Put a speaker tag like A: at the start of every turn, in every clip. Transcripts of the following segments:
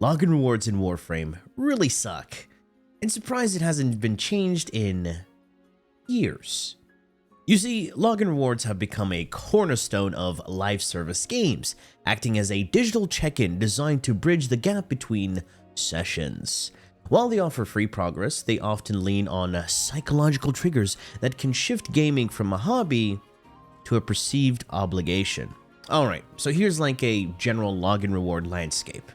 A: login rewards in Warframe really suck, and surprised it hasn't been changed in years. You see, login rewards have become a cornerstone of live service games, acting as a digital check-in designed to bridge the gap between sessions. While they offer free progress, they often lean on psychological triggers that can shift gaming from a hobby to a perceived obligation. Alright, so here's like a general login reward landscape.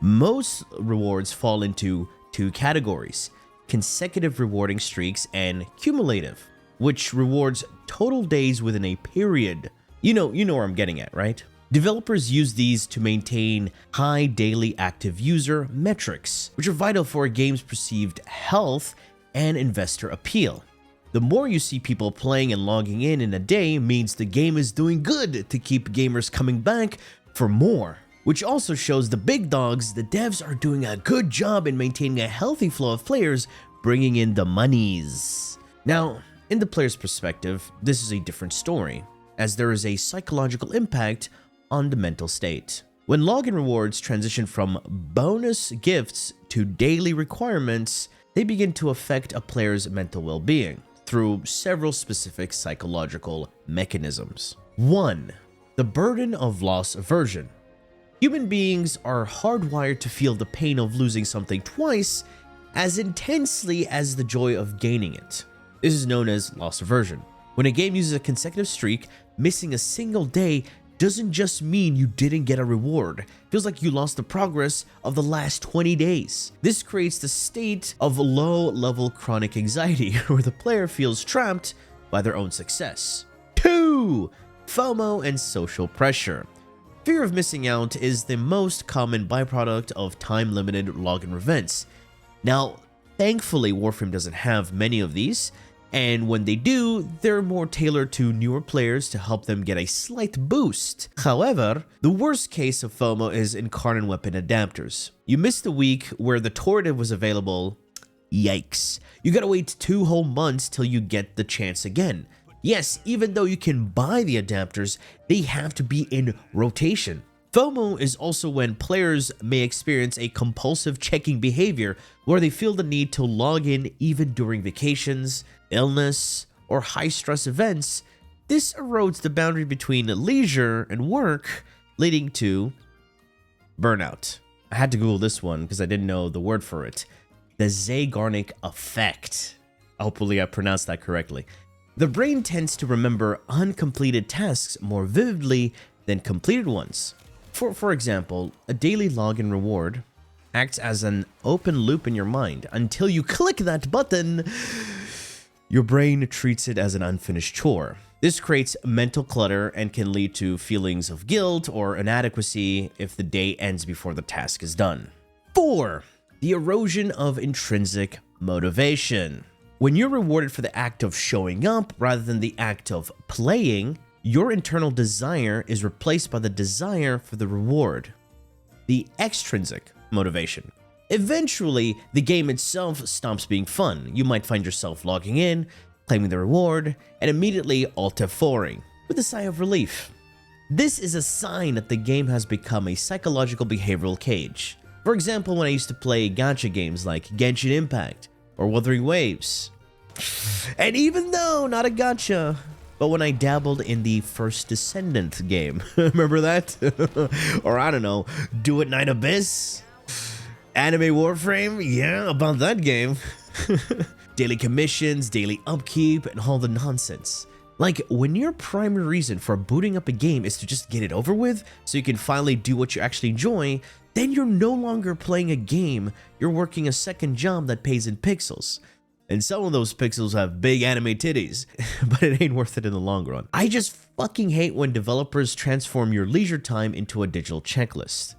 A: Most rewards fall into two categories: consecutive rewarding streaks and cumulative, which rewards total days within a period. You know where I'm getting at, right? Developers use these to maintain high daily active user metrics, which are vital for a game's perceived health and investor appeal. The more you see people playing and logging in a day means the game is doing good to keep gamers coming back for more, which also shows the big dogs the devs are doing a good job in maintaining a healthy flow of players bringing in the monies. Now, in the player's perspective, this is a different story, as there is a psychological impact on the mental state. When login rewards transition from bonus gifts to daily requirements, they begin to affect a player's mental well-being through several specific psychological mechanisms. 1. The burden of loss aversion. Human beings are hardwired to feel the pain of losing something twice as intensely as the joy of gaining it. This is known as loss aversion. When a game uses a consecutive streak, missing a single day doesn't just mean you didn't get a reward. It feels like you lost the progress of the last 20 days. This creates the state of low-level chronic anxiety where the player feels trapped by their own success. 2. FOMO and social pressure. Fear of missing out is the most common byproduct of time-limited login events. Now, thankfully, Warframe doesn't have many of these, and when they do, they're more tailored to newer players to help them get a slight boost. However, the worst case of FOMO is incarnate weapon adapters. You missed a week where the Tortive was available. Yikes. You gotta wait 2 whole months till you get the chance again. Yes, even though you can buy the adapters, they have to be in rotation. FOMO is also when players may experience a compulsive checking behavior where they feel the need to log in even during vacations, illness, or high-stress events. This erodes the boundary between leisure and work, leading to burnout. I had to Google this one because I didn't know the word for it. The Zeigarnik Effect. Hopefully I pronounced that correctly. The brain tends to remember uncompleted tasks more vividly than completed ones. For example, a daily login reward acts as an open loop in your mind. Until you click that button, your brain treats it as an unfinished chore. This creates mental clutter and can lead to feelings of guilt or inadequacy if the day ends before the task is done. 4. The erosion of intrinsic motivation. When you're rewarded for the act of showing up rather than the act of playing, your internal desire is replaced by the desire for the reward, the extrinsic motivation. Eventually, the game itself stops being fun. You might find yourself logging in, claiming the reward, and immediately alt F4ing with a sigh of relief. This is a sign that the game has become a psychological behavioral cage. For example, when I used to play gacha games like Genshin Impact or Wuthering Waves. And even though not a gacha, but when I dabbled in the First Descendant game, remember that? Or I don't know, Do It Night Abyss? Anime Warframe? Yeah, about that game. Daily commissions, daily upkeep, and all the nonsense. Like, when your primary reason for booting up a game is to just get it over with, so you can finally do what you actually enjoy, then you're no longer playing a game, you're working a second job that pays in pixels. And some of those pixels have big anime titties, but it ain't worth it in the long run. I just fucking hate when developers transform your leisure time into a digital checklist.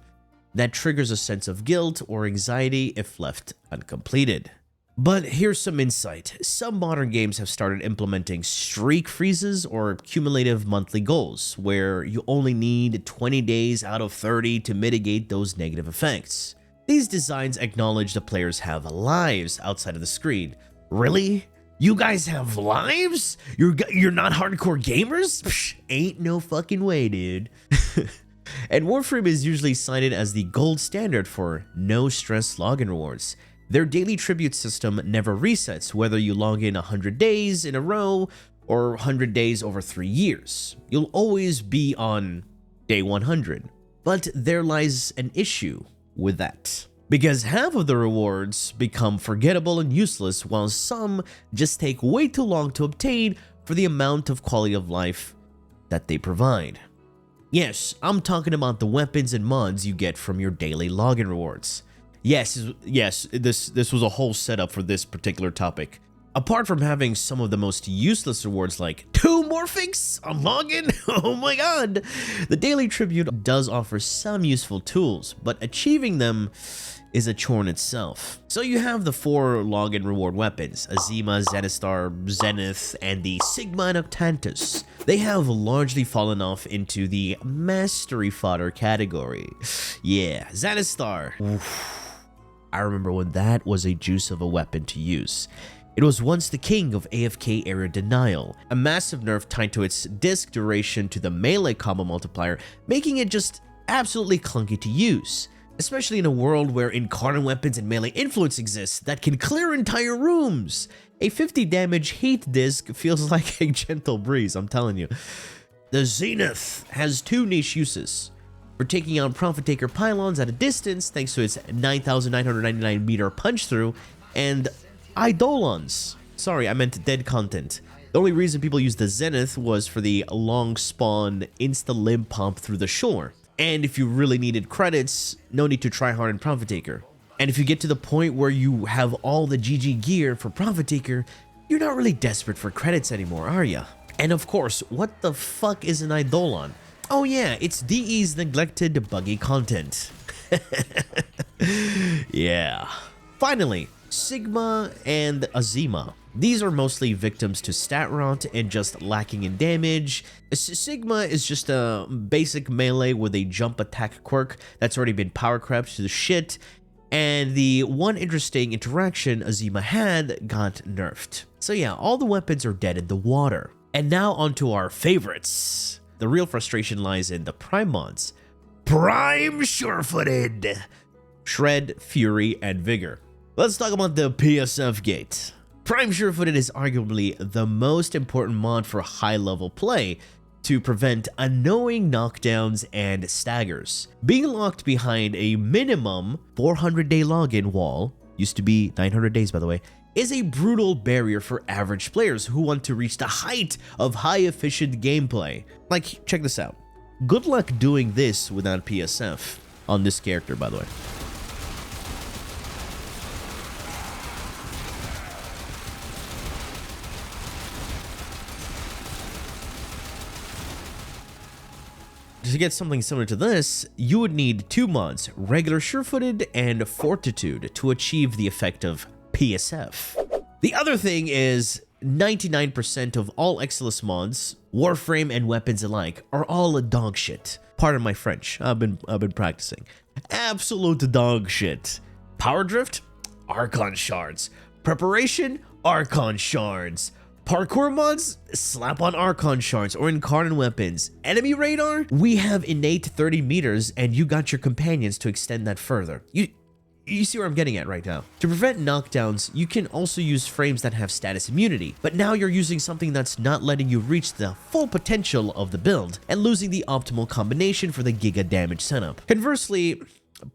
A: That triggers a sense of guilt or anxiety if left uncompleted. But here's some insight. Some modern games have started implementing streak freezes or cumulative monthly goals, where you only need 20 days out of 30 to mitigate those negative effects. These designs acknowledge the players have lives outside of the screen. Really? You guys have lives? You're not hardcore gamers? Psh, ain't no fucking way, dude. And Warframe is usually cited as the gold standard for no-stress login rewards. Their daily tribute system never resets, whether you log in 100 days in a row or 100 days over 3 years. You'll always be on day 100. But there lies an issue with that, because half of the rewards become forgettable and useless, while some just take way too long to obtain for the amount of quality of life that they provide. Yes, I'm talking about the weapons and mods you get from your daily login rewards. Yes, this was a whole setup for this particular topic. Apart from having some of the most useless rewards like 2 morphics on login, oh my god, the daily tribute does offer some useful tools, but achieving them is a chore in itself. So you have the 4 login reward weapons, Azima, Zenistar, Zenith, and the Sigma and Octantus. They have largely fallen off into the mastery fodder category. Yeah, Zenistar. Oof. I remember when that was a juice of a weapon to use. It was once the king of AFK area denial, a massive nerf tied to its disc duration to the melee combo multiplier, making it just absolutely clunky to use. Especially in a world where incarnate weapons and melee influence exists that can clear entire rooms. A 50 damage heat disc feels like a gentle breeze, I'm telling you. The Zenith has 2 niche uses. For taking out Profit Taker pylons at a distance thanks to its 9,999 meter punch through, and Eidolons. Sorry, I meant dead content. The only reason people used the Zenith was for the long spawn insta-limb pump through the shore. And if you really needed credits, no need to try hard in Profit Taker. And if you get to the point where you have all the GG gear for Profit Taker, you're not really desperate for credits anymore, are ya? And of course, what the fuck is an Eidolon? Oh yeah, it's DE's neglected buggy content. Yeah. Finally, Sigma and Azima. These are mostly victims to stat rot and just lacking in damage. Sigma is just a basic melee with a jump attack quirk that's already been power crept to the shit, and the one interesting interaction Azima had got nerfed. So yeah, all the weapons are dead in the water. And now onto our favorites. The real frustration lies in the Prime mods. Prime Surefooted! Shred, Fury, and Vigor. Let's talk about the PSF Gate. Prime Surefooted is arguably the most important mod for high-level play to prevent annoying knockdowns and staggers. Being locked behind a minimum 400-day login wall, used to be 900 days by the way, is a brutal barrier for average players who want to reach the height of high-efficient gameplay. Like, check this out. Good luck doing this without PSF on this character, by the way. To get something similar to this, you would need 2 mods, Regular Surefooted and Fortitude, to achieve the effect of PSF. The other thing is 99% of all Exilus mods, Warframe and weapons alike, are all dog shit. Pardon my French, I've been practicing. Absolute dog shit. Power Drift? Archon Shards. Preparation? Archon Shards. Parkour mods? Slap on Archon Shards or Incarnate weapons. Enemy radar? We have innate 30 meters and you got your companions to extend that further. You see where I'm getting at right now. To prevent knockdowns, you can also use frames that have status immunity, but now you're using something that's not letting you reach the full potential of the build and losing the optimal combination for the giga damage setup. Conversely,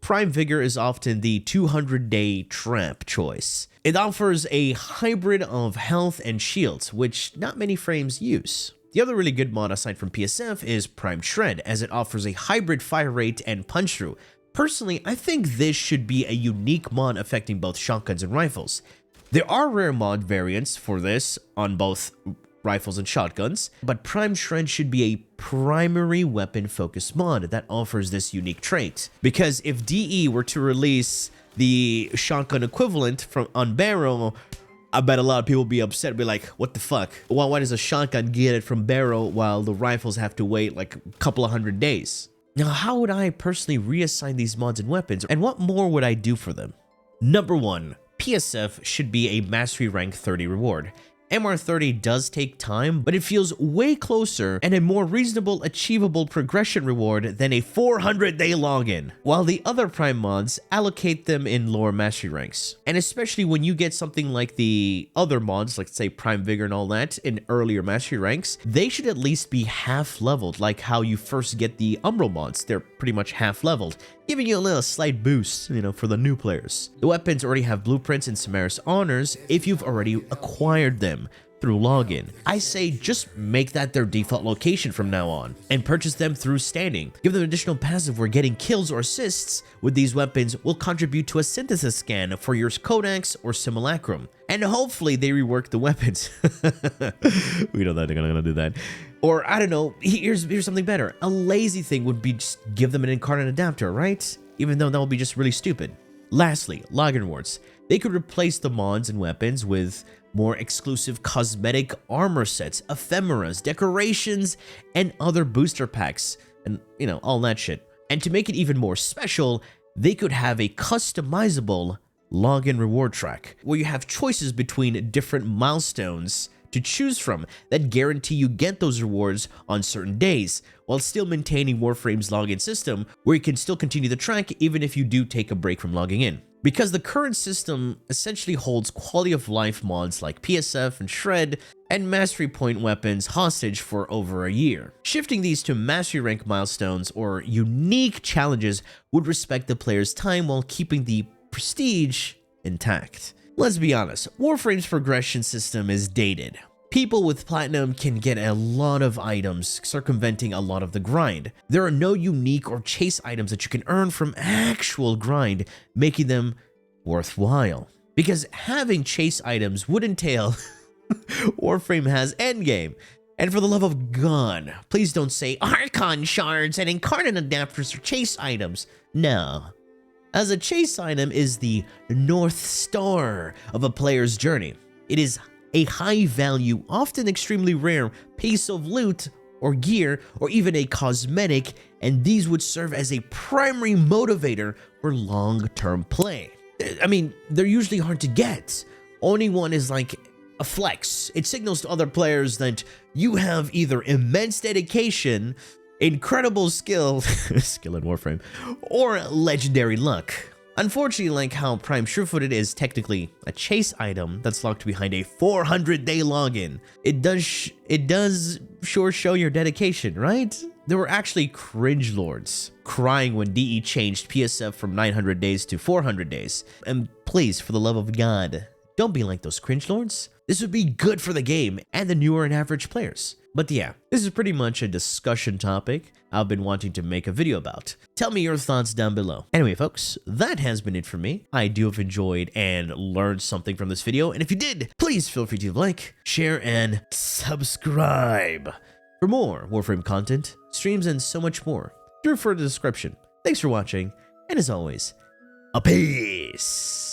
A: Prime Vigor is often the 200-day trap choice. It offers a hybrid of health and shields, which not many frames use. The other really good mod aside from PSF is Prime Shred, as it offers a hybrid fire rate and punch through. Personally, I think this should be a unique mod affecting both shotguns and rifles. There are rare mod variants for this on both rifles and shotguns, but Prime Shred should be a primary weapon focused mod that offers this unique trait. Because if DE were to release the shotgun equivalent on Barrow, I bet a lot of people would be upset, be like, what the fuck? Why does a shotgun get it from Barrow while the rifles have to wait like a couple of 100 days? Now, how would I personally reassign these mods and weapons, and what more would I do for them? Number 1, PSF should be a Mastery Rank 30 reward. MR30 does take time, but it feels way closer and a more reasonable achievable progression reward than a 400-day login, while the other Prime mods allocate them in lower mastery ranks. And especially when you get something like the other mods, like say Prime Vigor and all that, in earlier mastery ranks, they should at least be half leveled, like how you first get the Umbral mods. They're pretty much half leveled, giving you a little slight boost, for the new players. The weapons already have blueprints and Samaris honors if you've already acquired them through login. I say just make that their default location from now on and purchase them through standing. Give them additional passive where getting kills or assists with these weapons will contribute to a synthesis scan for your Codex or Simulacrum. And hopefully they rework the weapons. We know that they're gonna do that. Or I don't know, here's something better. A lazy thing would be just give them an incarnate adapter, right? Even though that would be just really stupid. Lastly, login rewards. They could replace the mods and weapons with more exclusive cosmetic armor sets, ephemeras, decorations, and other booster packs, and all that shit. And to make it even more special, they could have a customizable login reward track where you have choices between different milestones to choose from that guarantee you get those rewards on certain days, while still maintaining Warframe's login system where you can still continue the track even if you do take a break from logging in. Because the current system essentially holds quality of life mods like PSF and Shred and mastery point weapons hostage for over a year. Shifting these to mastery rank milestones or unique challenges would respect the player's time while keeping the prestige intact. Let's be honest, Warframe's progression system is dated. People with Platinum can get a lot of items, circumventing a lot of the grind. There are no unique or chase items that you can earn from actual grind, making them worthwhile. Because having chase items would entail Warframe has endgame. And for the love of God, please don't say Archon shards and incarnate adapters are chase items. No. As a chase item is the North Star of a player's journey. It is a high value, often extremely rare piece of loot or gear or even a cosmetic, and these would serve as a primary motivator for long-term play. I mean, they're usually hard to get. Only one is like a flex. It signals to other players that you have either immense dedication, incredible skill in Warframe, or legendary luck. Unfortunately, like how Prime Surefooted is technically a chase item that's locked behind a 400-day login, it does sure show your dedication, right? There were actually cringe lords crying when DE changed PSF from 900 days to 400 days. And please, for the love of God, don't be like those cringe lords. This would be good for the game and the newer and average players. But yeah, this is pretty much a discussion topic I've been wanting to make a video about. Tell me your thoughts down below. Anyway, folks, that has been it for me. I do have enjoyed and learned something from this video, and if you did, please feel free to like, share, and subscribe for more Warframe content, streams, and so much more. Do refer to the description. Thanks for watching, and as always, a peace!